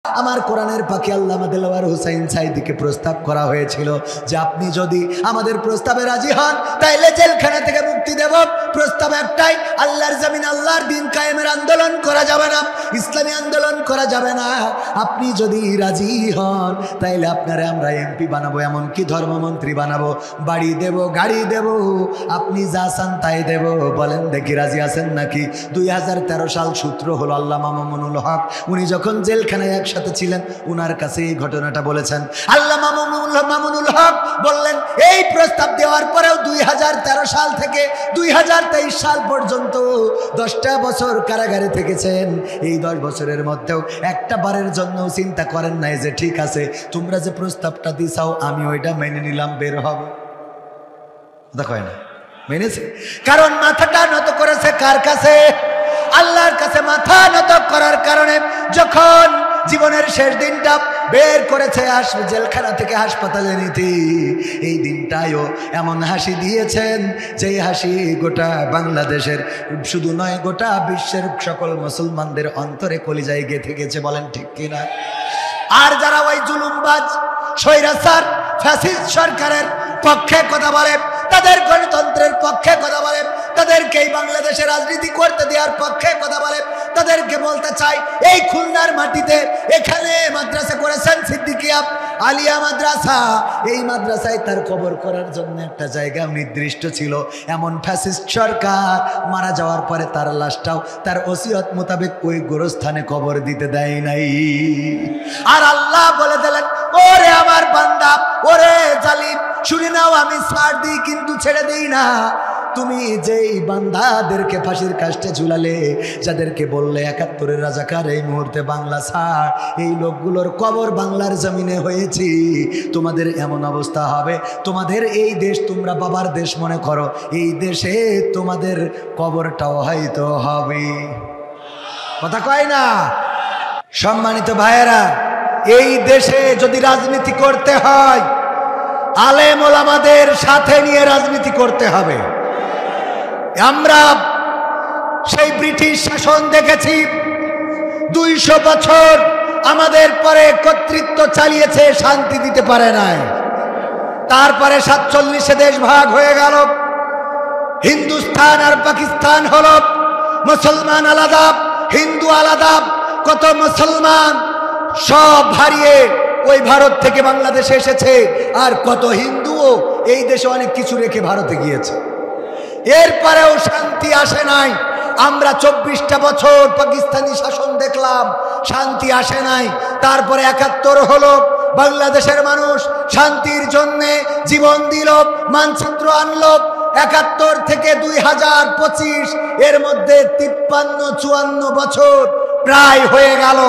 আমার কোরআনের পাখি আল্লামা দেলোয়ার হোসেন সাঈদীকে প্রস্তাব করা হয়েছিল যে আপনি যদি আমাদের প্রস্তাবে রাজি হন তাইলে জেলখানা থেকে মুক্তি দেব। প্রস্তাব একটাই, আল্লাহর জমিন আল্লাহর দিন কায়েমের আন্দোলন করা যাবে না, ইসলামী আন্দোলন করা যাবে না। আপনি যদি রাজি হন তাইলে আপনারে আমরা এমপি বানাবো, এমনকি ধর্মমন্ত্রী বানাবো, বাড়ি দেব, গাড়ি দেব, আপনি যা চান তাই দেব। বলেন দেখি রাজি আছেন নাকি? 2013 সাল সূত্র হলো আল্লামা মামুনুল হক, উনি যখন জেলখানায় সাথে ছিলেন উনার কাছে এই ঘটনাটা বলেছেন। আল্লামা মামুনুল হক বললেন এই প্রস্তাব দেওয়ার পরেও 2013 সাল থেকে 2023 সাল পর্যন্ত 10টা বছর কারাগারে থেকেছেন। এই 10 বছরের মধ্যেও একটা বারের জন্য চিন্তা করেন নাই যে ঠিক আছে তোমরা যে প্রস্তাবটা দিছাও আমি ওইটা মেনে নিলাম, বের হব। দেখো না মেনেছে, কারণ মাথাটা নত করেছে কার কাছে? আল্লাহর কাছে মাথা নত করার কারণে যখন জীবনের শেষ দিনটা বের করেছে জেলখানা থেকে হাসপাতালে নিতে, এই দিনটাও এমন হাসি দিয়েছেন যে হাসি গোটা বাংলাদেশের শুধু নয় গোটা বিশ্বের সকল মুসলমানদের অন্তরে কলিজায় গেঁথে গেছে। বলেন ঠিক কিনা? আর যারা ওই জুলুমবাজ স্বৈরাচার ফ্যাসিস্ট সরকারের পক্ষে কথা বলে, তাদের গণতন্ত্রের পক্ষে কথা বলে, তাদেরকে এই বাংলাদেশে রাজনীতি করতে দেওয়ার পক্ষে কথা বলে, তাদেরকে বলতে চাই এই খুলনার মাটিতে এখানে মাদ্রাসা করেছেন সিদ্দিকিয়া আলিয়া মাদ্রাসা, এই মাদ্রাসায় তার কবর করার জন্য একটা জায়গা নির্দিষ্ট ছিল। এমন ফ্যাসিস্ট সরকার মারা যাওয়ার পরে তার লাশটাও তার ওসিয়ত মোতাবেক ওই গোরস্থানে কবর দিতে দেয় নাই। আর আল্লাহ বলে দিলেন ওরে আমার বান্দা, ওরে জালিম, শুনে নাও আমি ছাড় দিই কিন্তু ছেড়ে দিই না। তুমি যেই বান্দাদেরকে ফাঁসির কাস্টে ঝুলালে, যাদেরকে বললে 71-এর রাজাকার এই মুহূর্তে বাংলা ছাড়, এই লোকগুলোর কবর বাংলার জমিনে হয়েছে। তোমাদের এমন অবস্থা হবে, তোমাদের এই দেশ তোমরা বাবার দেশ মনে করো, এই দেশে তোমাদের কবরটাও হয়তো হবে। কথা কয় না? সম্মানিত ভাইয়েরা, এই দেশে যদি রাজনীতি করতে হয় আলেম ওলামাদের সাথে নিয়ে রাজনীতি করতে হবে। আমরা সেই ব্রিটিশ শাসন দেখেছি, 200 বছর আমাদের পরে কর্তৃত্ব চালিয়েছে, শান্তি দিতে পারে নাই। তারপরে 47-এ দেশ ভাগ হয়ে গেল, হিন্দুস্তান আর পাকিস্তান হলো, মুসলমান আলাদা হিন্দু আলাদা, কত মুসলমান সব হারিয়ে ওই ভারত থেকে বাংলাদেশে এসেছে, আর কত হিন্দুও এই দেশে অনেক কিছু রেখে ভারতে গিয়েছে। এরপরেও শান্তি আসে নাই। আমরা 24টা বছর পাকিস্তানি শাসন দেখলাম, শান্তি আসে নাই। তারপরে 71 হলো, বাংলাদেশের মানুষ শান্তির জন্য জীবন দিল, মানচিত্র আনলো। 71 থেকে 2025 এর মধ্যে 53-54 বছর প্রায় হয়ে গেল,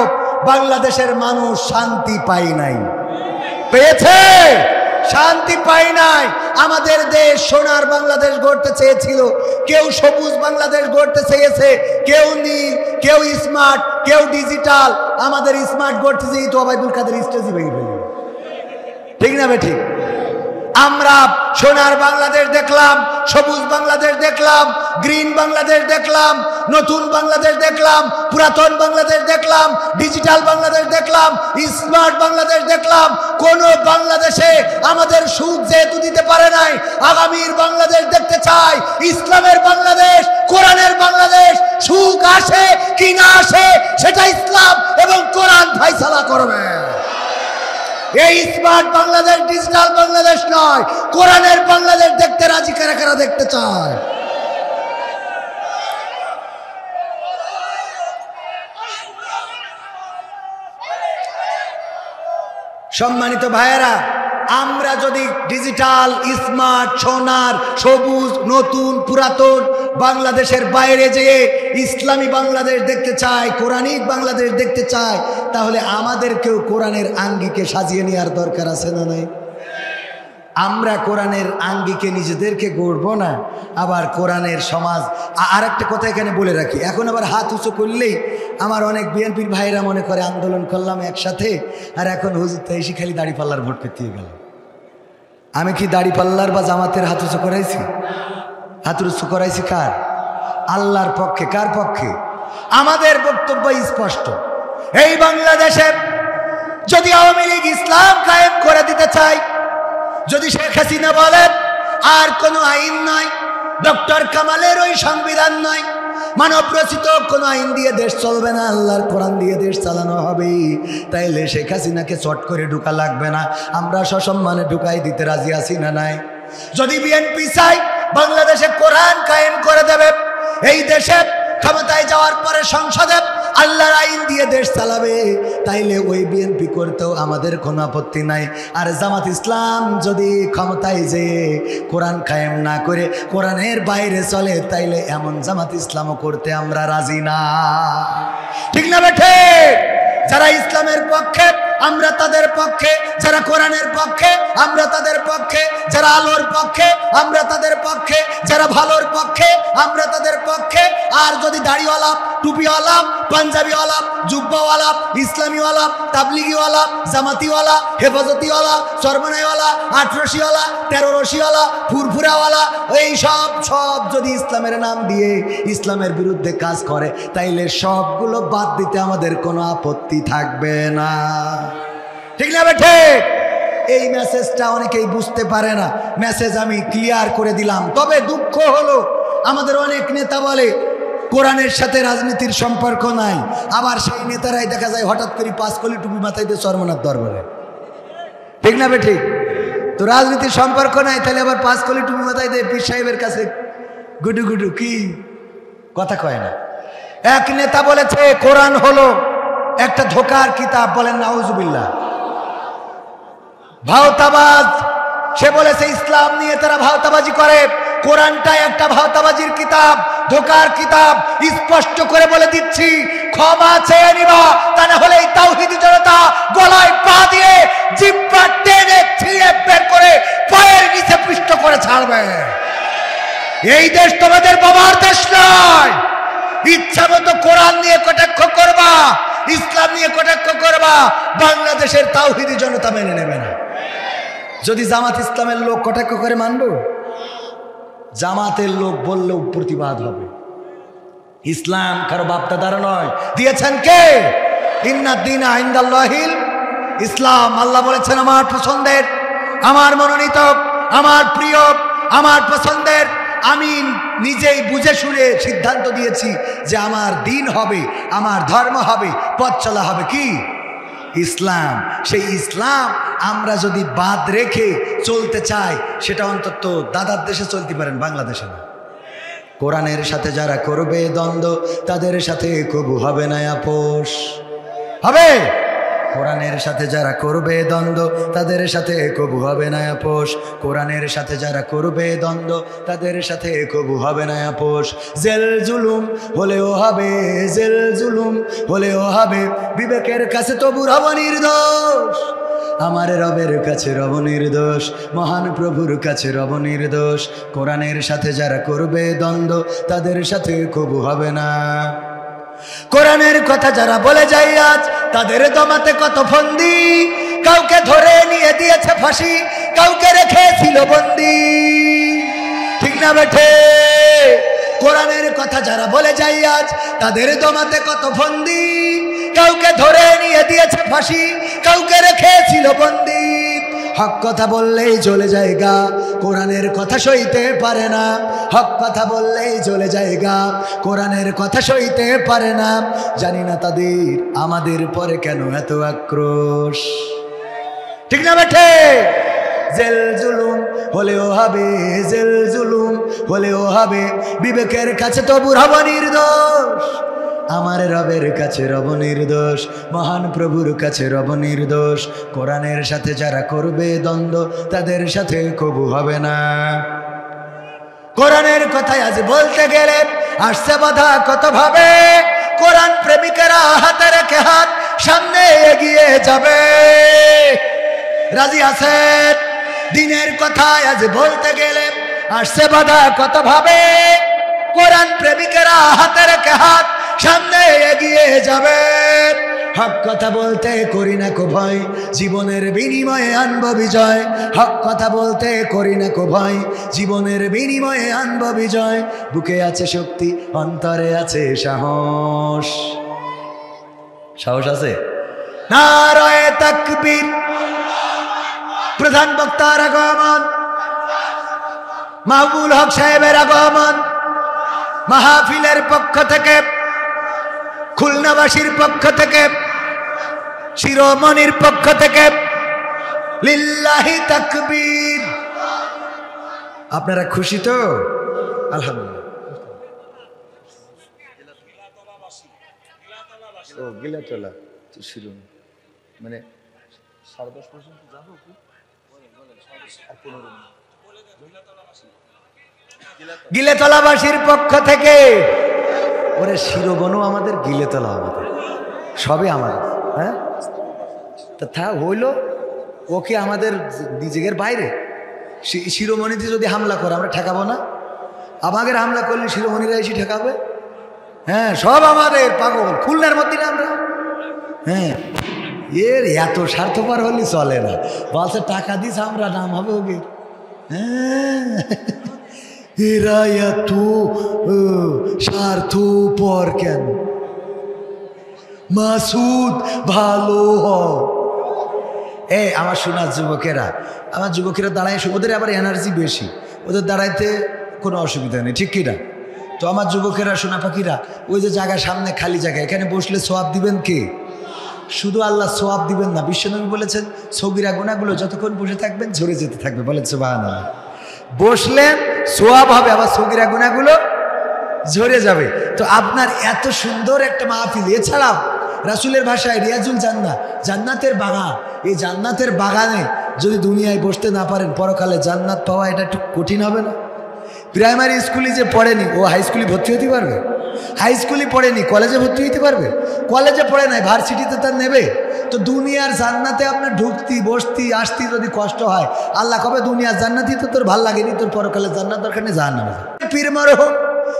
বাংলাদেশের মানুষ শান্তি পায় নাই। পেয়েছে? শান্তি পাই নাই। আমাদের দেশ সোনার বাংলাদেশ গড়তে চেয়েছিল, কেউ সবুজ বাংলাদেশ গড়তে চেয়েছে, কেউ নীল, কেউ স্মার্ট, কেউ ডিজিটাল। আমাদের স্মার্ট গড়তে চেয়ে তো আবাইদুল কাদের স্টেজই ভেঙে ফেলি, ঠিক না ঠিক? আমরা সোনার বাংলাদেশ দেখলাম, সবুজ বাংলাদেশ দেখলাম, গ্রিন বাংলাদেশ দেখলাম, নতুন বাংলাদেশ দেখলাম, পুরাতন বাংলাদেশ দেখলাম, ডিজিটাল বাংলাদেশ দেখলাম, স্মার্ট বাংলাদেশ দেখলাম। কোন বাংলাদেশে আমাদের সুখ যেহেতু দিতে পারে নাই, আগামীর বাংলাদেশ দেখতে চাই, ইসলামের বাংলাদেশ, কোরআনের বাংলাদেশ। সুখ আসে কি না আসে সেটা ইসলাম এবং কোরআন ফয়সালা করবে। এই স্মার্ট বাংলাদেশ ডিজিটাল বাংলাদেশ নয়, কোরআনের বাংলাদেশ দেখতে রাজি কারা কারা দেখতে চায়? সম্মানিত ভাইয়েরা, আমরা যদি ডিজিটাল স্মার্ট সোনার সবুজ নতুন পুরাতন বাংলাদেশের বাইরে যেয়ে ইসলামী বাংলাদেশ দেখতে চাই, কোরআনিক বাংলাদেশ দেখতে চাই, তাহলে আমাদেরকেও কোরআনের আঙ্গিকে সাজিয়ে নেওয়ার দরকার আছে না নাই? আমরা কোরআনের আঙ্গিকে নিজেদেরকে গড়ব না, আবার কোরআনের সমাজ। আর একটা কথা এখানে বলে রাখি, এখন আবার হাত উঁচু করলেই আমার অনেক বিএনপির ভাইরা মনে করে আন্দোলন করলাম একসাথে, আর এখন হুজুর তো এসে খালি দাড়ি পাল্লার ভোট পেতে গেল। আমি কি দাড়ি পাল্লার বা জামাতের হাত উঁচু করাইছি? হাত উঁচু করাইছি কার? আল্লাহর পক্ষে। কার পক্ষে? আমাদের বক্তব্য স্পষ্ট, এই বাংলাদেশে যদি আওয়ামী লীগ ইসলাম কায়েম করে দিতে চায়, যদি শেখ হাসিনা বলেন আর কোনো আইন নয়, ডক্টর কামালের ওই সংবিধান নয়, মানব রচিত কোনো আইন দিয়ে দেশ চলবে না, আল্লাহর কোরআন দিয়ে দেশ চালানো হবে, তাইলে শেখ হাসিনাকে চট করে ঢুকা লাগবে না, আমরা সসম্মানে ঢুকাই দিতে রাজি আছি না নাই? যদি বিএনপি চাই বাংলাদেশে কোরআন কায়েম করে দেবে, এই দেশে ক্ষমতায় যাওয়ার পরে সংসদে আল্লাহর আইন দিয়ে দেশ চালাবে, তাইলে ওই বিএনপি করতেও আমাদের কোনো আপত্তি নাই। আর জামাত ইসলাম যদি ক্ষমতায় যেয়ে কোরআন কায়েম না করে কোরআনের বাইরে চলে, তাইলে এমন জামাত ইসলামও করতে আমরা রাজি না। ঠিক না বেঠে? যারা ইসলামের পক্ষে আমরা তাদের পক্ষে, যারা কোরআনের পক্ষে আমরা তাদের পক্ষে, যারা আলোর পক্ষে আমরা তাদের পক্ষে, যারা ভালোর পক্ষে আমরা তাদের পক্ষে। আর যদি দাড়িওয়ালা, টুপিওয়ালা, পাঞ্জাবিওয়ালা, জুব্বাওয়ালা, ইসলামীওয়ালা, তাবলিগিওয়ালা, জামাতিওয়ালা, হেফাজতিওয়ালা, সরমনাইওয়ালা, 8 রশিওয়ালা, 13 রশিওয়ালা, ফুরফুরাওয়ালা, এই সব যদি ইসলামের নাম দিয়ে ইসলামের বিরুদ্ধে কাজ করে, তাইলে সবগুলো বাদ দিতে আমাদের কোনো আপত্তি থাকবে না। ঠিক না বেঠে? এই মেসেজটা অনেকেই বুঝতে পারে না, মেসেজ আমি ক্লিয়ার করে দিলাম। তবে দুঃখ হলো আমাদের অনেক নেতা বলে কোরআনের সাথে রাজনীতির সম্পর্ক নাই, আবার সেই নেতারাই দেখা যায় হঠাৎ করে 5 কলি টুপি মাথায় দিয়ে চরমনার দরবারে। ঠিক না বেঠে? তো রাজনীতির সম্পর্ক নাই, তাহলে আবার 5 কলি টুপি মাথায় দিয়ে পীর সাহেবের কাছে গুডু গুডু কি কথা কয় না। এক নেতা বলেছে কোরআন হলো একটা ধোকার কিতাব, বলেন নাউজুবিল্লাহ। ভাওতাবাজ, সে বলেছে ইসলাম নিয়ে তারা ভাওতাবাজি করে, কোরআনটাই একটা ভাওতাবাজির কিতাব, ধোকার কিতাব। স্পষ্ট করে বলে দিচ্ছি, ক্ষমা চেয়ে নিবা, তা না হলে এই তাওহীদি জনতা গলায় পা দিয়ে জিহ্বা টেনে ছিঁড়ে বের করে পায়ের নিচে পিষ্ট করে ছাড়বে। এই দেশ তোমাদের বাবার দেশ নয়। ইচ্ছা মতো কোরআন নিয়ে কটাক্ষ করবা, ইসলাম নিয়ে কটাক্ষ করবা, বাংলাদেশের তাওহীদি জনতা মেনে নেবে না। যদি জামাত ইসলামের লোক কটাক্ষ করে মানব, জামাতের লোক বললেও প্রতিবাদ হবে। ইসলাম কারো বাপদাদার নয়, দিয়েছেন কে? ইন্নাদ-দীনা ইনদাল্লাহিল ইসলাম। আল্লাহ বলেছেন আমার পছন্দের, আমার মনোনীত, আমার প্রিয়, আমার পছন্দের, আমি নিজেই বুঝে শুনে সিদ্ধান্ত দিয়েছি যে আমার দিন হবে, আমার ধর্ম হবে, পথ চলা হবে কি? ইসলাম। সেই ইসলাম আমরা যদি বাদ রেখে চলতে চাই, সেটা অন্তত দাদার দেশে চলতে পারেন, বাংলাদেশে না। কোরআনের সাথে যারা করবে দ্বন্দ্ব, তাদের সাথে কবু হবে না আপোষ। হবে? কোরআনের সাথে যারা করবে দ্বন্দ্ব, তাদের সাথে কবু হবে না আপোষ। কোরআনের সাথে যারা করবে দ্বন্দ্ব, তাদের সাথে কবু হবে না আপোষ। জেল জুলুম হলেও হবে, জেল জুলুম হলেও হবে, বিবেকের কাছে তবু রব নির্দোষ। আমার রবের কাছে রব নির্দোষ, মহান প্রভুর কাছে রব নির্দোষ। কোরআনের সাথে যারা করবে দ্বন্দ্ব, তাদের সাথে কবু হবে না। কোরআনের কথা যারা বলে যায় আজ, তাদের দমাতে কত ফন্দি, কাউকে ধরে নিয়ে দিয়েছে ফাঁসি, কাউকে রেখেছিল বন্দি। ঠিক না বেঠে? কোরআনের কথা যারা বলে যায় আজ, তাদের দমাতে কত ফন্দি, কাউকে ধরে নিয়ে দিয়েছে ফাঁসি, কাউকে রেখেছিল বন্দি। হক কথা বললেই চলে যায় গা, কোরআনের কথা সইতে পারে না। হক কথা বললেই চলে যায় গা, কোরআনের কথা সইতে পারে না। জানি না তাদের আমাদের পরে কেন এত আক্রোশ। ঠিক না বেঠে? জেল জুলুম হলেও হবে, জেল জুলুম হলেও হবে, বিবেকের কাছে তবু রব নির্দোষ। আমার রবের কাছে রব নির্দোষ, মহান প্রভুর কাছে রব নির্দোষ। কোরআনের সাথে যারা করবে দ্বন্দ্ব, তাদের সাথে কবু হবে না। কোরআনের কথায় আজ বলতে গেলে আসছে বাধা কত ভাবে, কোরআন প্রেমিকেরা হাতে রেখে হাত সামনে এগিয়ে যাবে। রাজি আছেন? দিনের কথায় আজ বলতে গেলে আসছে বাধা কত ভাবে, কোরআন প্রেমিকেরা হাতে রেখে হাত সামনে এগিয়ে যাবে। হক কথা বলতে করি না কো ভয়, জীবনের বিনিময়ে আনব বিজয়। হক কথা বলতে করি না কো ভয়, জীবনের বিনিময়ে আনব বিজয়। বুকে আছে শক্তি, অন্তরে আছে সাহস। সাহস আছে? নারায়ে তাকবীর। প্রধান বক্তার আগমন, মাহবুবুল হক সাহেবের আগমন, মাহফিলের পক্ষ থেকে, খুলনাবাসীর পক্ষ থেকে, শিরোমণির পক্ষ থেকে লিল্লাহি তাকবীর। আপনারা খুশি তো? আলহামদুলিল্লাহ। ও গিলাতলা তো শিরোমণি মানে 10:30 পর্যন্ত যাবো কি? গিলেতলাবাসীর পক্ষ থেকে, ওরে শিরোবনও আমাদের, গিলেতলা আমাদের, সবই আমাদের। হ্যাঁ তা হইল, ওকে আমাদের নিজেদের বাইরে। শিরোমণিতে যদি হামলা করে আমরা ঠেকাবো না? আমাদের হামলা করলে শিরোমণিরা এসে ঠেকাবে? হ্যাঁ, সব আমাদের, পাগল। খুলনার মধ্যে না আমরা। হ্যাঁ, এর এত স্বার্থপর হলে চলে না। বলছে টাকা দিস আমরা, নাম হবে ওকে। হ্যাঁ, এরা এত স্বার্থপর কেন? মাসুদ ভালো হও। আমার শোনার যুবকেরা, আমার যুবকেরা দাঁড়ায়, ওদের আবার এনার্জি বেশি, ওদের দাঁড়াইতে কোনো অসুবিধা নেই, ঠিক কিনা? তো আমার যুবকেরা, সোনা পাখিরা, ওই যে জায়গা সামনে খালি জায়গা, এখানে বসলে সোয়াব দিবেন কে? শুধু আল্লাহ সোয়াব দিবেন না, বিশ্বনবী বলেছেন সগীরা গুনাহগুলো যতক্ষণ বসে থাকবেন ঝরে যেতে থাকবে। বলেন সুবহানাল্লাহ। বসলেন সোয়াব হবে, আবার সগীরা গুনাহগুলো ঝরে যাবে। তো আপনার এত সুন্দর একটা মাহফিল, এছাড়াও রাসূলের ভাষায় রিয়াজুল জান্নাহ, জান্নাতের বাগান। এই জান্নাতের বাগানে যদি দুনিয়ায় বসতে না পারেন, পরকালে জান্নাত পাওয়া এটা একটু কঠিন হবে না? প্রাইমারি স্কুলে যে পড়েনি, ও হাই স্কুলে ভর্তি হতে পারবে? হাই স্কুলে পড়েনি, কলেজে ভর্তি হতে পারবে? কলেজে পড়ে নাই, ভার্সিটিতে তার নেবে? তো দুনিয়ার জান্নাতে আপনার ঢুকতি, বসতি, আসতি যদি কষ্ট হয়, আল্লাহ কবে দুনিয়ার জান্নাতই তো তোর ভাল লাগেনি, তোর পরকালে জান্নাত দরকার নেই, জাহান্নামে যা। পীর মরহুম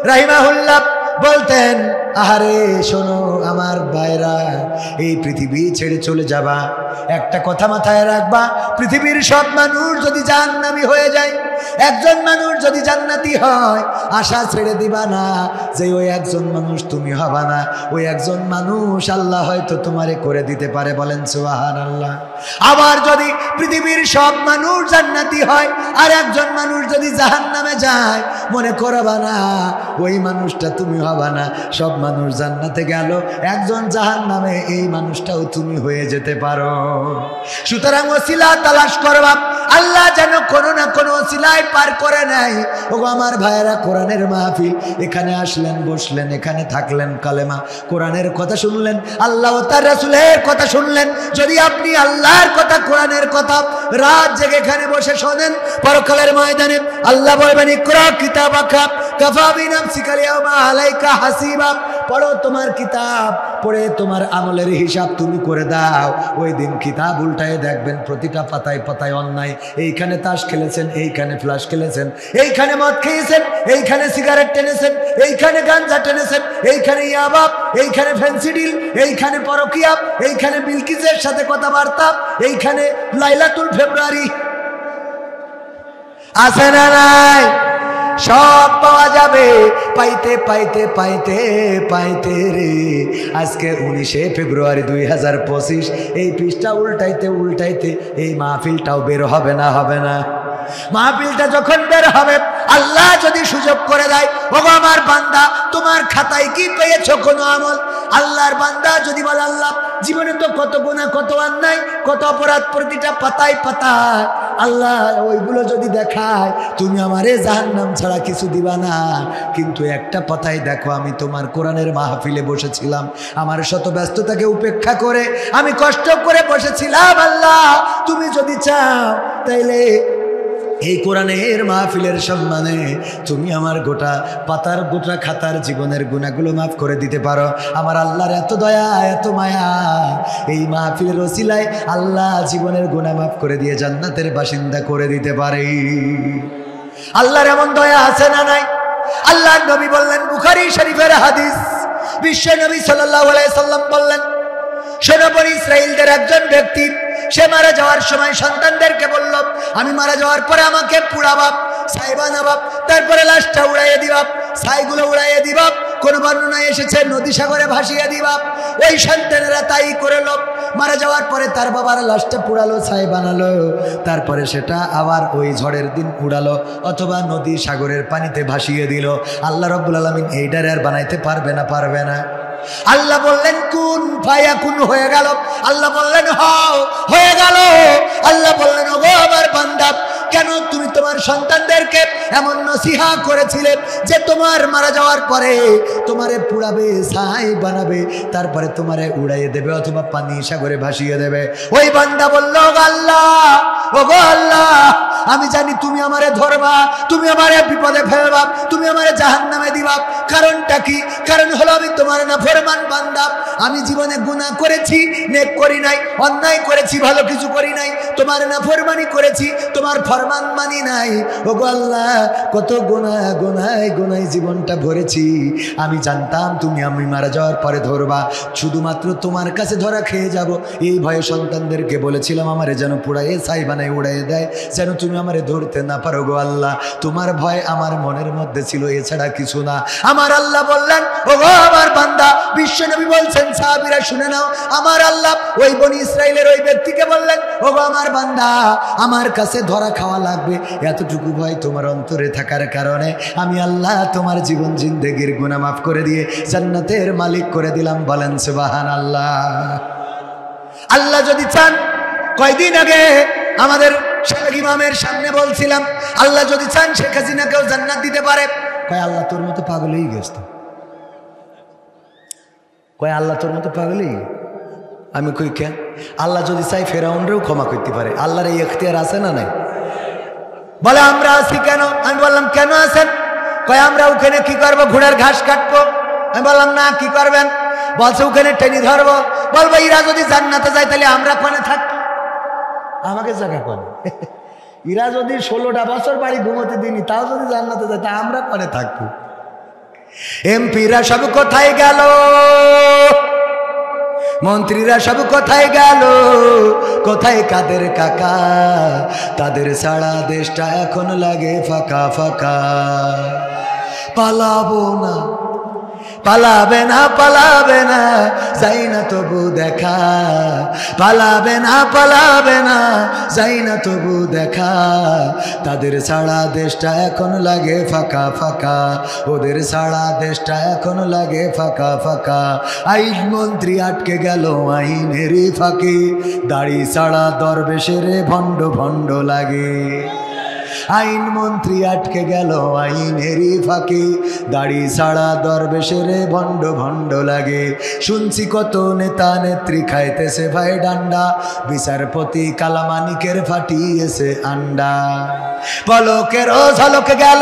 রাহিমাহুল্লাহ বলতেন, আহারে শোনো আমার ভাইরা, এই পৃথিবী ছেড়ে চলে যাবা, একটা কথা মাথায় রাখবা, পৃথিবীর সব মানুষ যদি জাহান্নামী হয়ে যায়, একজন মানুষ যদি জান্নাতি হয়, আশা ছেড়ে দিবা না যে ওই একজন মানুষ তুমি হবা না, ওই একজন মানুষ আল্লাহ হয়তো তোমারে করে দিতে পারে। বলেন সুবহানাল্লাহ। আবার যদি পৃথিবীর সব মানুষ জান্নাতি হয় আর একজন মানুষ যদি জাহান্নামে যায়, মনে করবা না ওই মানুষটা তুমি হবা না। সব মানুষ জান্নাতে গেল, একজন জাহান্নামে, এই মানুষটাও তুমি হয়ে যেতে পারো। সুতরাং ওসিলা তালাশ করবা, আল্লাহ যেন কোনো না কোনো ওসিলায় পার করে নেয়। ওগো আমার ভাইয়েরা, কোরআনের মাহফিল, এখানে আসলেন, বসলেন, এখানে থাকলেন, কালেমা কোরআনের কথা শুনলেন, আল্লাহ ও তার রাসূলের কথা শুনলেন। যদি আপনি আল্লাহর কথা, কোরআনের কথা রাত জেগে এখানে বসে শোনেন, পরকালের ময়দানে আল্লাহ বলবেন, ইকরা কিতাবাকা কাফা বিনাফসিকা আল-ইয়াওমা আলাইকা হাসিবা। পড়ো তোমার কিতাব, পড়ে তোমার আমলের হিসাব তুমি করে দাও। ওই দিন কিতাব উল্টায় দেখবেন প্রতিটা পাতায় পাতায় অন্যায়। এইখানে তাস খেলেছেন, এইখানে ফ্লাশ খেলেছেন, এইখানে মদ খেয়েছেন, এইখানে সিগারেট টেনেছেন, এইখানে গাঞ্জা টেনেছেন, এইখানে ইয়াবা, এইখানে ফেন্সিডিল, এইখানে পরকিয়া, এইখানে বিলকিসের সাথে কথাবার্তা, এইখানে লাইলাতুল ফেব্রুয়ারি। আছে না নাই? সব পাওয়া যাবে, পাইতে পাইতে পাইতে পাইতে রে। আজকে 19শে ফেব্রুয়ারি 2025, এই পৃষ্ঠা উল্টাইতে উল্টাইতে এই মাহফিলটাও বের হবে না? হবে না? মাহফিলটা যখন বের হবে, আল্লাহ যদি সুযোগ করে দেয়, ওগো আমার বান্দা, তোমার খাতায় কি পেয়েছো কোনো আমল? আল্লাহর বান্দা যদি বলে, আল্লাহ জীবনে তো কত গুনাহ, কত অন্যায়, কত অপরাধ, প্রতিটা পাতায় পাতায়, আল্লাহ ওইগুলো যদি দেখায়, তুমি আমারে জাহান্নাম ছাড়া কিছু দিবা না। কিন্তু একটা পাতায় দেখো, আমি তোমার কোরআনের মাহফিলে বসেছিলাম, আমার শত ব্যস্ততাকে উপেক্ষা করে আমি কষ্ট করে বসেছিলাম। আল্লাহ তুমি যদি চাও, তাইলে এই কোরআনের মাহফিলের সম্মানে তুমি আমার গোটা পাতার, গোটা খাতার জীবনের গুনাহগুলো মাফ করে দিতে পারো। আমার আল্লাহর এত দয়া, এত মায়া, এই মাহফিলের ওসিলায় আল্লাহ জীবনের গুনাহ মাফ করে দিয়ে জান্নাতের বাসিন্দা করে দিতে পারে। আল্লাহর এমন দয়া আছে না নাই? আল্লাহর নবী বললেন, বুখারী শরীফের হাদিস, বিশ্ব নবী সাল্লাল্লাহু আলাইহি সাল্লাম বললেন, শোনো বনি ইসরাইলদের একজন ব্যক্তি, সে মারা যাওয়ার সময় সন্তানদেরকে বলল, আমি মারা যাওয়ার পরে আমাকে পুড়াবাপ, ছাই বানাবাপ, তারপরে লাশটা উড়াইয়ে দিবাপ, ছাইগুলো উড়াইয়ে দিবাপ, কোন বর্ণনায় এসেছে নদী সাগরে ভাসিয়ে দিবা। ওই সন্তানেরা তাই করলো। মারা যাওয়ার পরে তার বাবার লাশটা পুড়ালো, ছাই বানালো, তারপরে সেটা আবার ওই ঝড়ের দিন উড়ালো অথবা নদী সাগরের পানিতে ভাসিয়ে দিল। আল্লাহ রাব্বুল আলামিন এইটারে আর বানাইতে পারবে না? পারবে না? আল্লাহ বললেন কুন ফায়াকুন, হয়ে গেল। আল্লাহ বললেন হও, হয়ে গেল। আল্লাহ বললেন ওগো আমার বান্দা, কেন তুমি তোমার সন্তানদেরকে এমন নসিহা করেছিলে যে তোমার মারা যাওয়ার পরে তোমারে পুড়াবে, ছাই বানাবে, তারপরে তোমারে উড়াইয়ে দেবে অথবা পানি সাগরে ভাসিয়ে দেবে। ওই বান্দা বলল আল্লাহ, ওগো আল্লাহ, আমি জানি তুমি আমারে ধরবা, তুমি আমারে বিপদে ফেলবা, তুমি আমারে জাহান্নামে দিবা। কারণটা কি? কারণ হলো আমি তোমার নাফরমান বান্দা। আমি জীবনে গুনাহ করেছি, নেক করি নাই, অন্যায় করেছি, ভালো কিছু করি নাই, তোমার নাফরমানি করেছি, তোমার ফরমান মানি নাই। ওগো আল্লাহ, কত গুনাহ গুনায় গুনায় জীবনটা ভরেছি। আমি জানতাম তুমি আমি মারা যাওয়ার পরে ধরবা, শুধুমাত্র তোমার কাছে ধরা খেয়ে যাব এই ভয়ে সন্তানদেরকে বলেছিলাম আমারে যেন পুড়াইয়ে ছাই বানায় উড়াইয়ে দেয়, যেন তুমি আমারে ধরতে না পারো। গো আল্লাহ, তোমার ভয় আমার মনের মধ্যে ছিল, এছাড়া কিছু না। আমার আল্লাহ বললেন ওগো আমার বান্দা, বিশ্বনবী বলছেন সাহাবীরা শুনে নাও, আমার আল্লাহ ওই বনি ইসরাইলের ওই ব্যক্তিকে বললেন ওগো আমার বান্দা, আমার কাছে ধরা খাওয়া লাগবে, এতটুকু ভয় তোমার অন্তরে থাকার কারণে আমি আল্লাহ তোমার জীবন জিন্দেগির গুনাহ মাফ করে দিয়ে জান্নাতের মালিক করে দিলাম। বলেন সুবহানাল্লাহ। আল্লাহ যদি চান, কয়দিন আগে আমাদের শাহ ইমামের সামনে বলছিলাম, আল্লাহ যদি চান শেখ হাসিনাকেও জান্নাত দিতে পারে। কয় আল্লাহ তোর মতো পাগল হয়ে গেছ তো? কয় আল্লাহ তোর মতো পাগলই? আমি কই কেন? আল্লাহ যদি চাই ফেরাউনরেও ক্ষমা করতে পারে। আল্লাহর এই এখতিয়ার আছে না নাই? বলে আমরা আছি কেন? আমি বললাম কেন আছেন? কয় আমরা ওখানে কি করবো? ঘোড়ার ঘাস কাটবো। আমি বললাম না, কি করবেন? বলছে ওখানে টেনে ধরবো। বলবো ইরা যদি জান্নাতে যায় তাহলে আমরা কোনে থাকবো? আমাকে জায়গা কোনে? ইরা যদি 16টা বছর বাড়ি ঘুমোতে দিনি, তাও যদি জান্নাতে যায় তা আমরা কোনে থাকবো? এমপিরা সব কোথায় গেল? মন্ত্রীরা সব কোথায় গেল? কোথায় কাদের কাকা? তাদের সারা দেশটা এখন লাগে ফাঁকা ফাঁকা। পালাবো না, পালাবে না, পালাবে না, যাই না তবু দেখা। পালাবে না, পালাবে না, যাই না তবু দেখা। তাদের সারা দেশটা এখন লাগে ফাঁকা ফাঁকা, ওদের সারা দেশটা এখন লাগে ফাঁকা ফাঁকা। আইন মন্ত্রী আটকে গেল আইনেরই ফাঁকে, দাড়ি সারা দরবেশের ভণ্ড ভণ্ড লাগে। আইন মন্ত্রী আটকে গেল আইনেরই ফাঁকে, দাড়ি ছাড়া দরবেশের ভণ্ড ভণ্ড লাগে। শুনছি কত নেতা নেত্রী খাইতেছে ভাই ডান্ডা, বিচারপতি কালামানিকের ফাটিয়েছে আন্ডা। পলকেরও ঝলক গেল,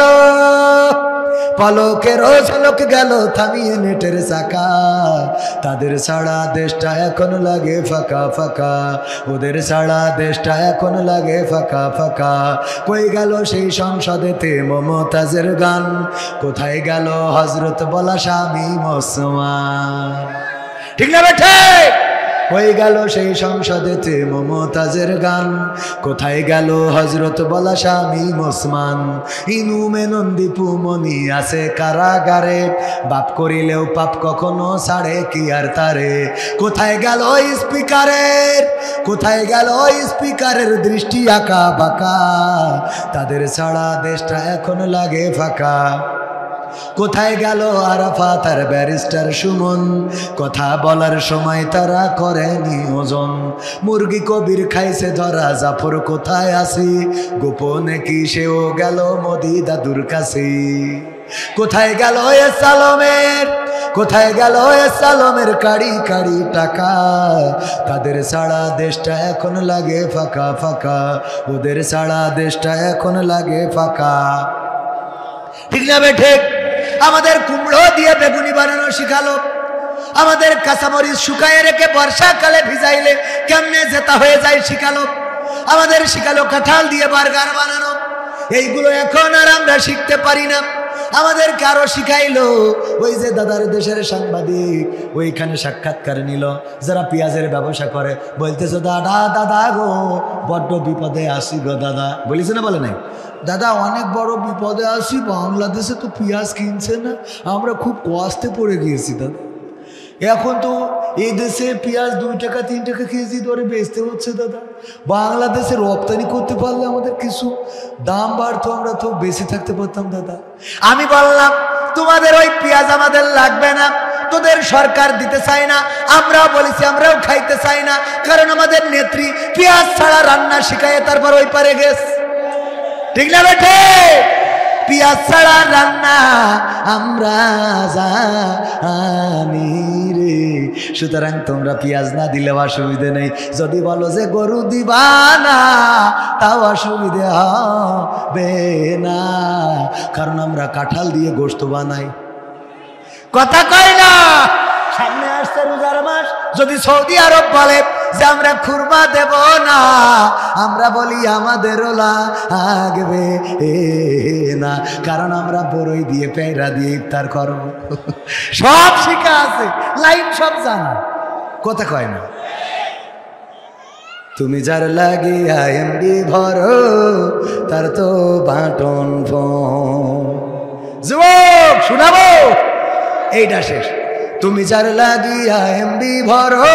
পলকেরও ঝলক গেল থামিয়ে নেটের চাকা। তাদের সারা দেশটা এখন লাগে ফাঁকা ফাঁকা, ওদের সারা দেশটা এখন লাগে ফাঁকা ফাঁকা। কই গেল সেই সংসদেতে মমতাজের গান? কোথায় গেল হজরত বলা স্বামী মুসলমান? ঠিক না বেঠে? হয়ে গেল সেই সংসদেতে মমতাজের গান? কোথায় গেল হজরত বলা স্বামী মুসলমান? ইনু মেনন্দীপু মনি আছে কারাগারে, বাপ করিলেও পাপ কখনো ছাড়ে কি আর তারে। কোথায় গেল স্পিকারের, কোথায় গেল স্পিকারের দৃষ্টি আঁকা বাঁকা? তাদের ছাড়া দেশটা এখন লাগে ফাঁকা। কোথায় গেল আরাফাত আর ব্যারিস্টার সুমন? কথা বলার সময় তারা করেনি ওজন। মুরগি কবির খাইছে ধরা, জাফর কোথায় আসি? গোপনে কি সেও গেল মোদি দাদুর কাছে? কোথায় গেল এ সালমের, কোথায় গেল এ সালমের কাড়ি কাড়ি টাকা? তাদের সারা দেশটা এখন লাগে ফাঁকা ফাঁকা, ওদের সারা দেশটা এখন লাগে ফাঁকা। ঠিক না বেঠে? আমাদের কুমড়ো দিয়ে বেগুনি বানানো শিখালো, আমাদের কাঁচামরিচ শুকায় রেখে বর্ষাকালে ভিজাইলে কেমনে জেতা হয়ে যায় শিখালো, আমাদের শিখালো কাঁঠাল দিয়ে বার্গার বানানো। এইগুলো এখন আর আমরা শিখতে পারি না। আমাদেরকে আরো শিখাইলো। ওই যে দাদার দেশের সাংবাদিক ওইখানে সাক্ষাৎকার নিল, যারা পেঁয়াজের ব্যবসা করে, বলতেছে দাদা দাদা গো বড্ড বিপদে আসি গো দাদা। বলিস না, বলে নাই? দাদা অনেক বড় বিপদে আসি, বাংলাদেশে তো পেঁয়াজ কিনছে না, আমরা খুব কষ্টে পড়ে গিয়েছি দাদা। এখন তো এই দেশে পেঁয়াজ 2 টাকা 3 টাকা কেজি দরে বেচতে হচ্ছে দাদা। বাংলাদেশে রপ্তানি করতে পারলে আমাদের কিছু দাম বাড়তো, আমরা তো বেঁচে থাকতে পারতাম দাদা। আমি বললাম তোমাদের ওই পেঁয়াজ আমাদের লাগবে না, তোদের সরকার দিতে চায় না, আমরাও বলেছি আমরাও খাইতে চাই না, কারণ আমাদের নেত্রী পেঁয়াজ ছাড়া রান্না শিখায় তারপর ওই পারে গেছে। ঠিক না বেঠে? পেঁয়াজ ছাড়া রান্না আমরা জানি রে। সুতরাং তোমরা পেঁয়াজ না দিলেও অসুবিধে নেই, যদি বলো যে গরু দিবা না তাও অসুবিধে হবে না, কারণ আমরা কাঁঠাল দিয়ে গোশত বানাই। কথা কয় না? সামনে আসছে রোজার মাস, যদি সৌদি আরব বলে যে আমরা খুরমা দেব না, আমরা বলি আমাদেরও লাগবে না, কারণ আমরা বড়ই দিয়ে পেঁড়া দিয়ে ইফতার করব। সব শিখা আছে, লাইন সব জানা। কথা কয় না? তুমি যার লাগিয়া এমবি ভরো তার তো বাটন ফোন। যুবক শোনাবো, এইটা শেষ। তুমি যার লাগিয়া এমবি ভরো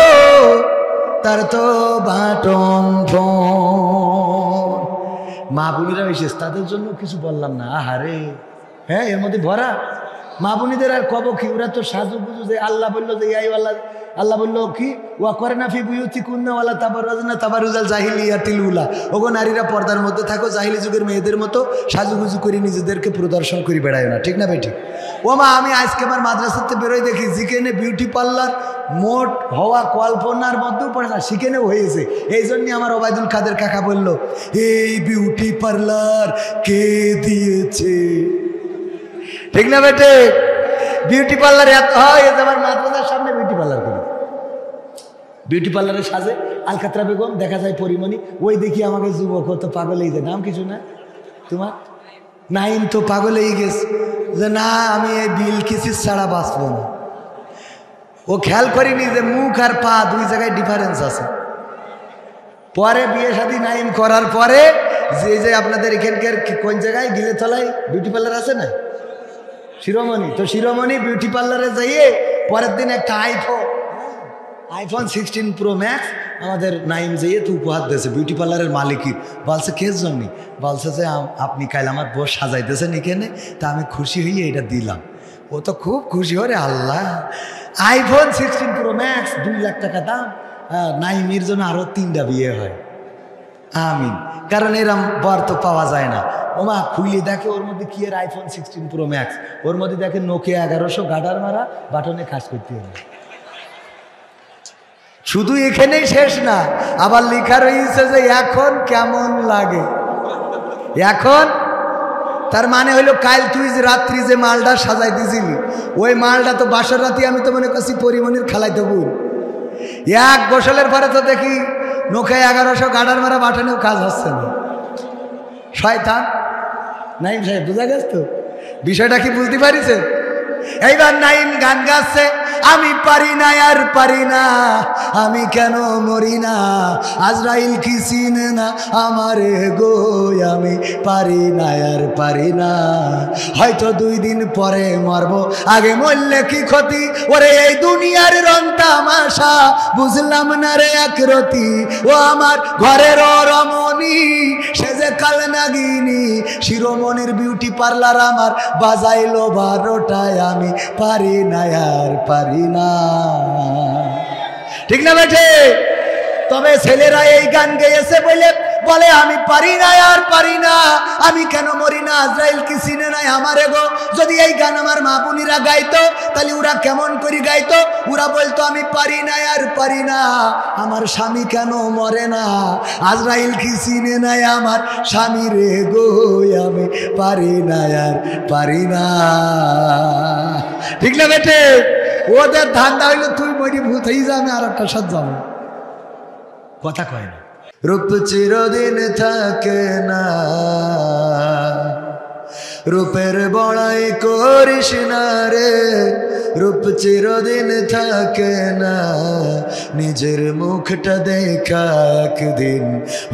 তার তো বাটন ফোন। মা বোনেরা বিশেষ, তাদের জন্য কিছু বললাম না। আহারে, হ্যাঁ এর মধ্যে ভরা মা বোনীদের আর কব কি? ওরা তো সাজু বুঝু, যে আল্লাহ বললো যে আল্লাহ বললো কি ওয়া করে না ফি বুয়ুতি কুন্নাওয়ালা তাবারুজনা তাবারুজাল জাহিলিয়াতিল উলা। ওগো নারীরা পর্দার মধ্যে থাকো, জাহিলি যুগের মেয়েদের মতো সাজুগুজু করে নিজেদেরকে প্রদর্শন করে বেড়ায় না। ঠিক না বেটি? ও মা, আমি আজকে আমার মাদ্রাসাতে বেরোয় দেখি যেখানে বিউটি পার্লার মোট হওয়া কল্পনার মধ্যেও পড়ে না, সেখানেও হয়েছে। এই জন্যই আমার ওবায়দুল কাদের কাকা বলল, এই বিউটি পার্লার কে দিয়েছে? ঠিক না বেটে? বিউটি পার্লার এত হয়, আমার মাদ্রাসার সামনে বিউটি পার্লার করে। বিউটি পার্লারের সাজে আলকাতরা বেগম, দেখা যায় পরিমণি, ওই দেখি আমাকে যুবক তো পাগলেই যায়। নাম কিছু না তোমার? নাইম তো পাগলেই গেছে যে না আমি এই বিল কিসিস ছাড়া বাঁচবো না। ও খেয়াল করিনি যে মুখ আর পা 2 জায়গায় ডিফারেন্স আছে। পরে বিয়ে শাদী নাইম করার পরে যে আপনাদের এখানকার কোন জায়গায় গিলে তলায় বিউটি পার্লার আছে না, শিরোমণি, তো শিরোমণি বিউটি পার্লারে যাইয়ে পরের দিন একটা আইফোন 16 প্রো ম্যাক্স আমাদের নাইম যাইয়ে তো উপহার দিয়েছে। বিউটি পার্লারের মালিকই বলছে কে জন্য? বলছে যে আপনি কাল আমার বউ সাজাইতেছেন এখানে, তা আমি খুশি হয়ে এটা দিলাম। ও তো খুব খুশি, ওরে আল্লাহ, আইফোন 16 প্রো ম্যাক্স 2 লাখ টাকা দাম। নাইমের জন্য আরো 3টা বিয়ে হয়। আমিন। কারণ এরম বর তো পাওয়া যায় না। ওমা খুইলে দেখে ওর মধ্যে কি এর আইফোন 16 প্রো ম্যাক্স, ওর মধ্যে দেখে নোকিয়া 1100 গাডার মারা, বাটনে কাজ করতে হবে। শুধু এখানেই শেষ না, আবার লেখা রয়েছে যে এখন কেমন লাগে। এখন তার মানে হইলো কাল তুই যে রাত্রি যে মালটা সাজাই দিছিলি, ওই মালটা তো বাসর রাতি আমি তো মনে করছি পরিমণির খালাই দেবো। এক গোসলের পরে তো দেখি নোকে 1100 গাডার মারা, বাটনেও কাজ হচ্ছে না। শয়তান নাইম সাহেব, বুঝা গেছ তো বিষয়টা? কি বুঝতে পারিছে? এইবার নাইম গান গাচ্ছে, আমি পারি না আর পারি না, আমি কেন মরি না, আজরাইল কি চিনে না আমারে গো, আমি পারি না আর পারি না, হয়তো 2 দিন পরে মরবো, আগে মরলে কি ক্ষতি, ওরে এই দুনিয়ার রং তামাশা বুঝলাম না রে একরতি, ও আমার ঘরের রমণী সে যে কাল নাগিনী, শিরোমণির বিউটি পার্লার আমার বাজাইলো 12টায়, আমি পারি না আর পারি না। ঠিক না বেঠে? তবে ছেলেরা এই গান গেয়েছে বলে আমি পারি না আর পারি না, আমি কেন মরি না, আজরাইল কি চিনে নাই আমারে গো। যদি এই গান আমার মা বোনেরা গাইতো তাহলে ওরা কেমন করে গাইতো? ওরা বলতো আমি পারি না আর পারি না, আমার স্বামী কেন মরে না, আজরাইল কি চিনে নাই আমার স্বামী রে গো, আমি পারি না আর পারি না। ঠিক না বেটে? ওদের ধান্দা হইলো তুই মরি ভূত হয়ে যা, আমি আর একটা সাথ যাবো। কথা কয় না। রূপ চিরদিন থাকে না, রূপের বড়াই করিস না রে, রূপ চিরদিন থাকে না, নিজের মুখটা দেখা একদিন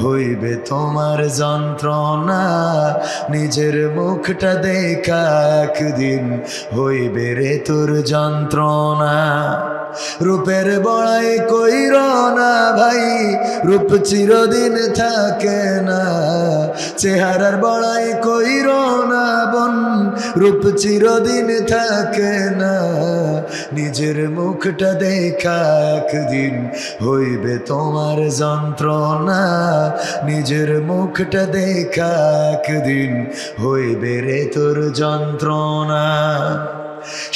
হইবে তোমার যন্ত্রণা, নিজের মুখটা দেখা একদিন হইবে রে তোর যন্ত্রণা। রূপের বড়াই কইর না ভাই, রূপ চিরদিন থাকে না, চেহারার বড়াই কইর না বোন, রূপ চিরদিন থাকে না, নিজের মুখটা দেখা একদিন হইবে তোমার যন্ত্রণা, নিজের মুখটা দেখা একদিন হইবে রে তোর যন্ত্রণা।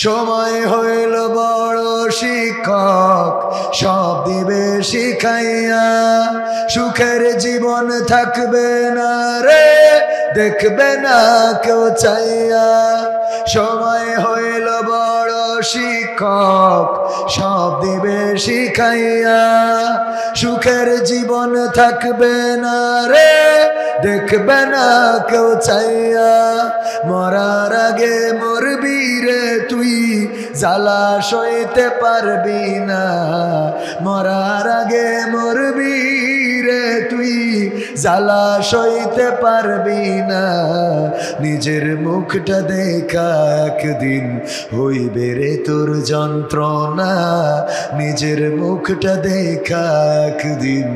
সময় হইল বড় শিক্ষক, সব দিবে শিখাইয়া, সুখের জীবন থাকবে না রে, দেখবে না কেউ চাইয়া। সময় হইল বড় শিক্ষক, সব দিবে শিখাইয়া, সুখের জীবন থাকবে না রে, দেখবে না কেউ চাইয়া। মরার আগে মরবি রে তুই, জ্বালা সইতে পারবি না, মরার আগে মরবি রে তুই, জ্বালা সইতে পারবি না, নিজের মুখটা দেখা একদিন হইবে রে তোর যন্ত্রণা, নিজের মুখটা দেখা একদিন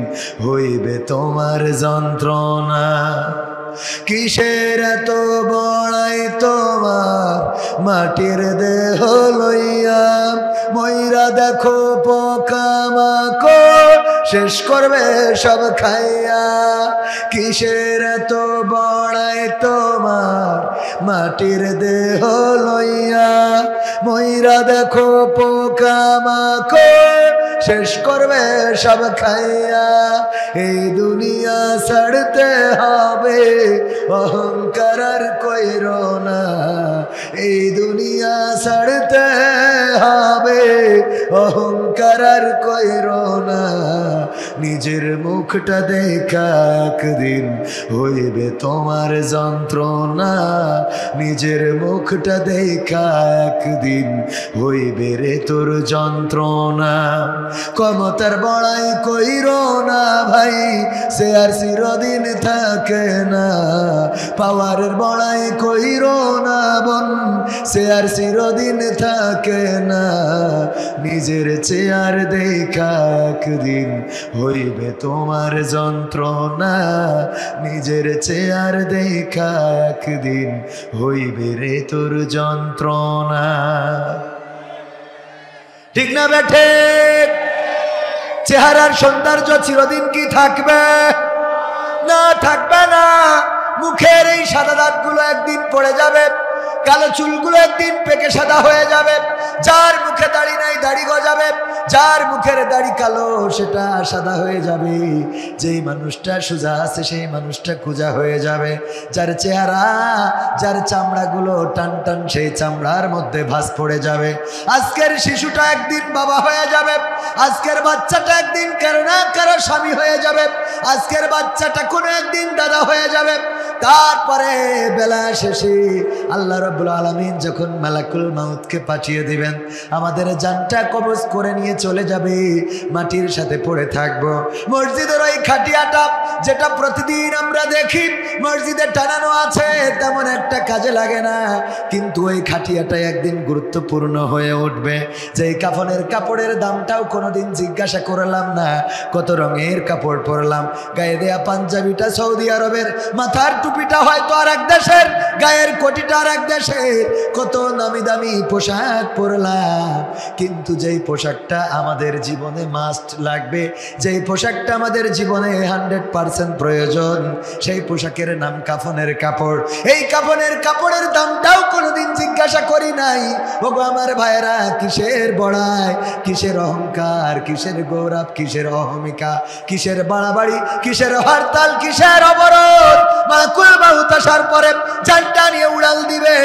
হইবে তোমার যন্ত্রণা। কিসের এত বড়াই তোমার মাটির দেহ লইয়া, ময়রা দেখো পোকামাকড় শেষ করবে সব খাইয়া। কিসের এত বড়াই তোমার মাটির দেহ লইয়া, ময়রা দেখো পোকামাকড় শেষ করবে সব খাইয়া। এই দুনিয়া ছাড়তে হবে, অহংকার আর কইরো না, এই দুনিয়া ছাড়তে হবে, অহংকার আর কইরো না, নিজের মুখটা দেখা একদিন হইবে তোমার যন্ত্রণা, নিজের মুখটা দেখা একদিন হইবে রে তোর যন্ত্রণা। ক্ষমতার বড়াই কইরো না ভাই, সে আর চিরদিন থাকে না, পাওয়ারের বড়াই কইরো না বোন, সে আর চিরদিন থাকে না, নিজের চেয়ার দেখা একদিন হইবে তোমার যন্ত্রণা, নিজের চেয়ার দেখা একদিন হইবে রে তোর যন্ত্রণা। ঠিক না বেঠে? চেহারার সৌন্দর্য চিরদিন কি থাকবে? না, থাকবে না। মুখের এই সাদা দাগগুলো একদিন পড়ে যাবে, কালো চুলগুলো একদিন পেকে সাদা হয়ে যাবে। যার মুখে দাড়ি নাই দাড়ি গজাবে, যার মুখের দাড়ি কালো সেটা সাদা হয়ে যাবে, যেই মানুষটা সোজা আছে সেই মানুষটা খোঁজা হয়ে যাবে। যার চেহারা, যার চামড়াগুলো টান টান, সেই চামড়ার মধ্যে ভাঁজ পড়ে যাবে। আজকের শিশুটা একদিন বাবা হয়ে যাবে, আজকের বাচ্চাটা একদিন কারো না কারো স্বামী হয়ে যাবে, আজকের বাচ্চাটা কোনো একদিন দাদা হয়ে যাবে। তারপরে বেলা শেষে আল্লাহ রাব্বুল আলামিন যখন মালাকুল মাউতকে পাঠিয়ে দিবেন, আমাদের জানটা কবজ করে নিয়ে চলে যাবে, মাটির সাথে পড়ে থাকবো। মসজিদের ওই খাটিয়াটা যেটা প্রতিদিন আমরা দেখি মসজিদে টানানো আছে, তেমন একটা কাজে লাগে না, কিন্তু ওই খাটিয়াটা একদিন গুরুত্বপূর্ণ হয়ে উঠবে। যেই কাফনের কাপড়ের দামটাও কোনোদিন জিজ্ঞাসা করলাম না, কত রঙের কাপড় পরলাম, গায়ে দেয়া পাঞ্জাবিটা সৌদি আরবের, মাথার টুপিটা হয়তো আর এক দেশের, গায়ের কোটিটা আর এক দেশের, কত নামি দামি পোশাক পরলাম, কিন্তু যেই পোশাকটা আমাদের জীবনে মাস্ট লাগবে, যেই পোশাকটা আমাদের জীবনে 100% প্রয়োজন, সেই পোশাকের নাম কাফনের কাপড়। এই কাফনের কাপড়ের দামটাও কোনোদিন জিজ্ঞাসা করি নাই। ওগো আমার ভাইরা, কিসের বড়াই, কিসের অহংকার, কিসের গৌরব, কিসের অহমিকা, কিসের বাড়াবাড়ি, কিসের হরতাল, কিসের অবরোধ। মালাকুল মাউত আসার পরে জানটা নিয়ে উড়াল দিবে।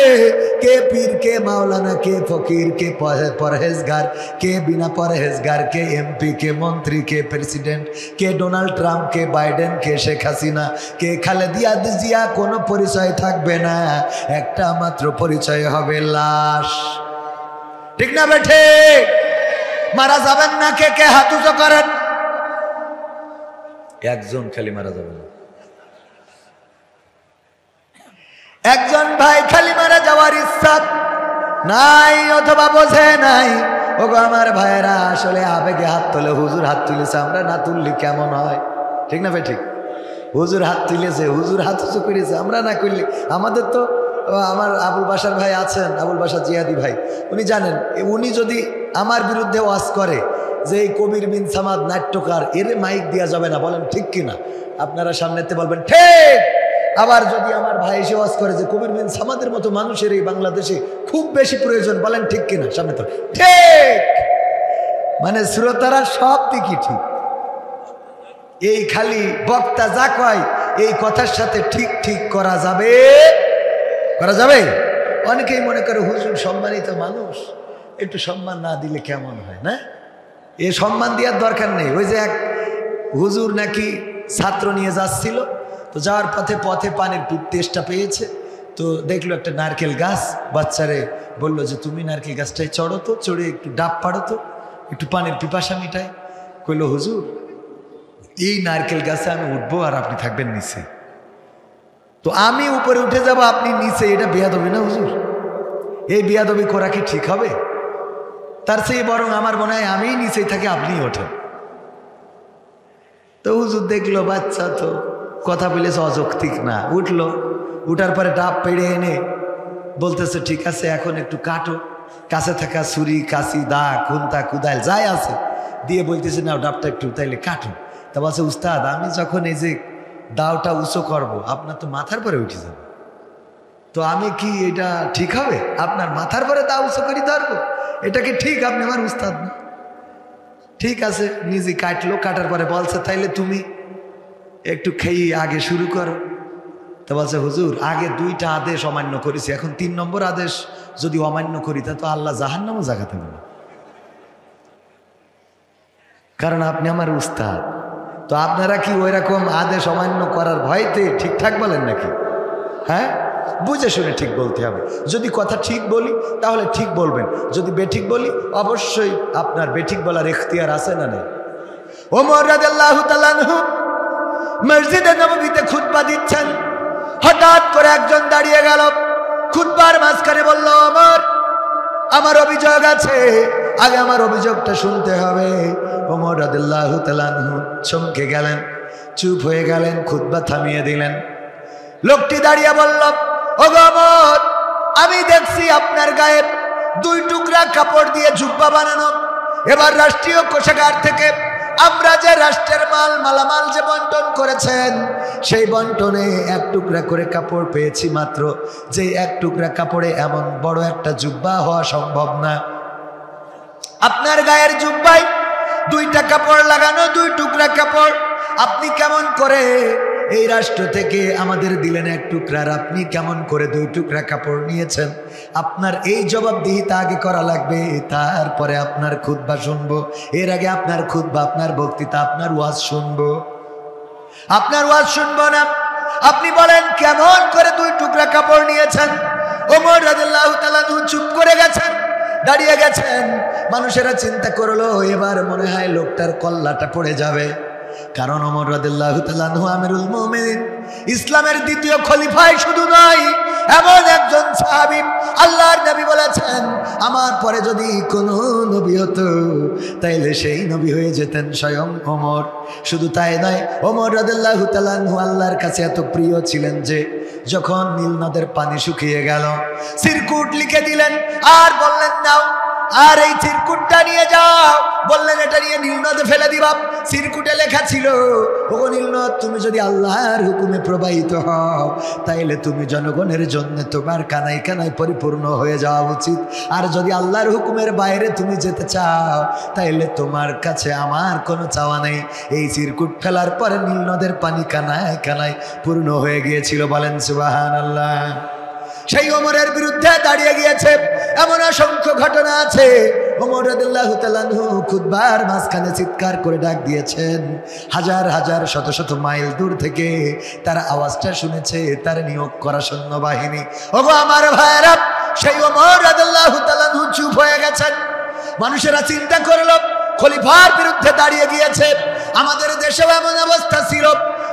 কে পীর, কে মাওলানা, কে ফকির, কে পরহেজগার, কে বিনা পরহেজগার, কে এমপি, কে মন্ত্রী, কে প্রেসিডেন্ট, কে ডোনাল্ড ট্রাম্প, কে বাইডেন, কে শেখ হাসিনা, কে খালেদা জিয়া, কোনো পরিচয় থাকবে না। একটা মাত্র পরিচয় হবে লাশ। ঠিক না বেঠে? মারা যাবেন না কে কে হাত উঁচু করেন। একজন খালি মারা যাবে না, একজন ভাই খালি মারা যাওয়ার ইচ্ছা নাই অথবা বোঝে নাই। ওগো আমার ভাইয়েরা, আসলে আবেগে হাত তোলে। হুজুর হাত তুলেছে, আমরা না তুললে কেমন হয়? ঠিক না ভাই? ঠিক। হুজুর হাত তুলেছে, হুজুর হাত উঁচু করেছে, আমরা না করলে আমাদের তো। আমার আবুল বাসার ভাই আছেন, আবুল বাসার জিয়াদি ভাই, উনি জানেন, উনি যদি আমার বিরুদ্ধে ওয়াজ করে যে এই কবির বিন সামাদ নাট্যকার, এর মাইক দেওয়া যাবে না, বলেন ঠিক কিনা? আপনারা সামনেতে বলবেন ঠিক। আবার যদি আমার ভাই এসে ওয়াজ করে যে কবির বিন সামাদের মতো মানুষের এই বাংলাদেশে খুব বেশি প্রয়োজন, বলেন ঠিক কিনা? সামনে তো ঠিক। মানে শ্রোতারা সব দিকই ঠিক। এই খালি বক্তা যা কয় এই কথার সাথে ঠিক ঠিক করা যাবে, করা যাবে। অনেকেই মনে করে হুজুর সম্মানিত মানুষ, একটু সম্মান না দিলে কেমন হয় না? এ সম্মান দেওয়ার দরকার নেই। ওই যে এক হুজুর নাকি ছাত্র নিয়ে যাচ্ছিল, তো যাওয়ার পথে পথে পানির তেষ্টা পেয়েছে, তো দেখলো একটা নারকেল গাছ, বাচ্চারে বলল যে তুমি নারকেল গাছটায় চড়ো তো, চড়ে একটু ডাব পাড়ো তো, একটু পানির পিপাসা মিটাই। কইল হুজুর এই নারকেল গাছে আমি উঠবো আর আপনি থাকবেন নিচে। তো আমি উপরে উঠে যাব, আপনি নিচে, এটা বেয়াদবি না হুজুর? এই বেয়াদবি করা কি ঠিক হবে? তার চেয়ে বরং আমার মনে হয় আমি নিচেই থাকি, আপনি ওঠেন। তো হুজুর দেখলো বাচ্চা তো কথা বলেছে অযৌক্তিক না, উঠলো। উঠার পরে ডাব পেড়ে এনে বলতেছে ঠিক আছে এখন একটু কাটো। কাছে থাকা ছুরি, কাশি, দা, খুন্তা, কুদাল যাই আছে দিয়ে বলতেছে নাও ডাবটা একটু তাইলে কাটো। তা বলছে উস্তাদ আমি যখন এই যে দাওটা উঁচু করবো আপনার তো মাথার পরে উঠে যাবে, তো আমি কি এটা ঠিক হবে? আপনার মাথার পরে দা উঁচু করে ধরবো, এটা কি ঠিক? আপনি আমার উস্তাদ না। ঠিক আছে, নিজে কাটলো। কাটার পরে বলছে তাইলে তুমি একটু খেয়ে আগে শুরু করো। তো বলছে হুজুর আগে 2টা আদেশ অমান্য করেছি, এখন 3 নম্বর আদেশ যদি অমান্য করি তা তো আল্লাহ জাহান্নামও জাগাতে হবে, কারণ আপনি আমার উস্তাদ। তো আপনারা কি ওই রকম আদেশ অমান্য করার ভয়তে ঠিকঠাক বলেন নাকি? হ্যাঁ, বুঝে শুনে ঠিক বলতে হবে। যদি কথা ঠিক বলি তাহলে ঠিক বলবেন, যদি বেঠিক বলি অবশ্যই আপনার বেঠিক বলার ইখতিয়ার আছে না নেই? ওমর রাদিয়াল্লাহু তাআলা আনহু মসজিদে নববীতে খুতবা দিচ্ছেন, হঠাৎ করে একজন দাঁড়িয়ে গেল খুতবার মাঝখানে, বলল ওমর আমার অভিযোগ আছে, আগে আমার অভিযোগটা শুনতে হবে। ওমর রাদিয়াল্লাহু তাআলা আনহু চমকে গেলেন, চুপ হয়ে গেলেন, খুতবা থামিয়ে দিলেন। লোকটি দাঁড়িয়ে বলল ওগো ওমর, আমি দেখছি আপনার গায়ে 2 টুকরা কাপড় দিয়ে জুব্বা বানানো। এবার রাষ্ট্রীয় কোষাগার থেকে আমরা যে রাষ্ট্রের মালামাল যে বন্টন করেছেন, সেই বন্টনে 1 টুকরা করে কাপড় পেয়েছি মাত্র। যে 1 টুকরা কাপড়ে এমন বড় একটা জুব্বা হওয়া সম্ভব না। আপনার গায়ের জুব্বায় 2টা কাপড় লাগানো, 2 টুকরা কাপড়। আপনি কেমন করে এই রাষ্ট্র থেকে আমাদের দিলেন 1 টুকরা, আর আপনি কেমন করে 2 টুকরা কাপড় নিয়েছেন? আপনার এই জবাবদিহিতা আগে করা লাগবে, তারপরে আপনার খুতবা শুনবো। এর আগে আপনার খুতবা, আপনার বক্তৃতা, আপনার ওয়াজ শুনবো। আপনার ওয়াজ শুনবো না। আপনি বলেন কেমন করে 2 টুকরা কাপড় নিয়েছেন? ওমর রাদিয়াল্লাহু তাআলা চুপ করে গেছেন, দাঁড়িয়ে গেছেন। মানুষেরা চিন্তা করলো এবার মনে হয় লোকটার কল্লাটা পড়ে যাবে, কারণ ওমর রাদিয়াল্লাহু তাআলা আনহু আমিরুল মুমিনিন, ইসলামের 2য় খলিফায় শুধু নয়, এমন একজন সাহাবী। আল্লাহর নবী বলেছেন আমার পরে যদি কোনো নবী হতো তাইলে সেই নবী হয়ে যেতেন স্বয়ং ওমর। শুধু তাই নয়, ওমর রাদিয়াল্লাহু তাআলা আনহু আল্লাহর কাছে এত প্রিয় ছিলেন যে যখন নীল নদের পানি শুকিয়ে গেল, চিরকুট লিখে দিলেন আর বললেন নাও, আর এই চিরকুটটা নিয়ে যাও। বললেন এটা নিয়ে নীল নদে ফেলে দিবা। চিরকুটে লেখা ছিল ও নীল নদ, তুমি যদি আল্লাহর হুকুমে প্রবাহিত হও তাইলে তুমি জনগণের জন্য তোমার কানায় কানায় পরিপূর্ণ হয়ে যাওয়া উচিত, আর যদি আল্লাহর হুকুমের বাইরে তুমি যেতে চাও তাইলে তোমার কাছে আমার কোনো চাওয়া নেই। এই চিরকুট ফেলার পরে নীল নদের পানি কানায় কানায় পূর্ণ হয়ে গিয়েছিল। বলেন সুবহানাল্লাহ। সেই ওমরের বিরুদ্ধে দাঁড়িয়ে গিয়েছে এমন অসংখ্য ঘটনা আছে। ওমর রাদিয়াল্লাহু তাআলা আনহু খুতবার মাঝখানে চিৎকার করে ডাক দিয়েছেন। হাজার হাজার শত শত মাইল দূর থেকে তার আওয়াজটা শুনেছে তার নিয়োগ করা সৈন্যবাহিনী। ওগো আমার ভাইয়েরা, সেই ওমর রাদিয়াল্লাহু তাআলা আনহু চুপ হয়ে গেছেন। মানুষেরা চিন্তা করলো খলিফার বিরুদ্ধে দাঁড়িয়ে গিয়েছে। আমাদের দেশেও এমন অবস্থা ছিল,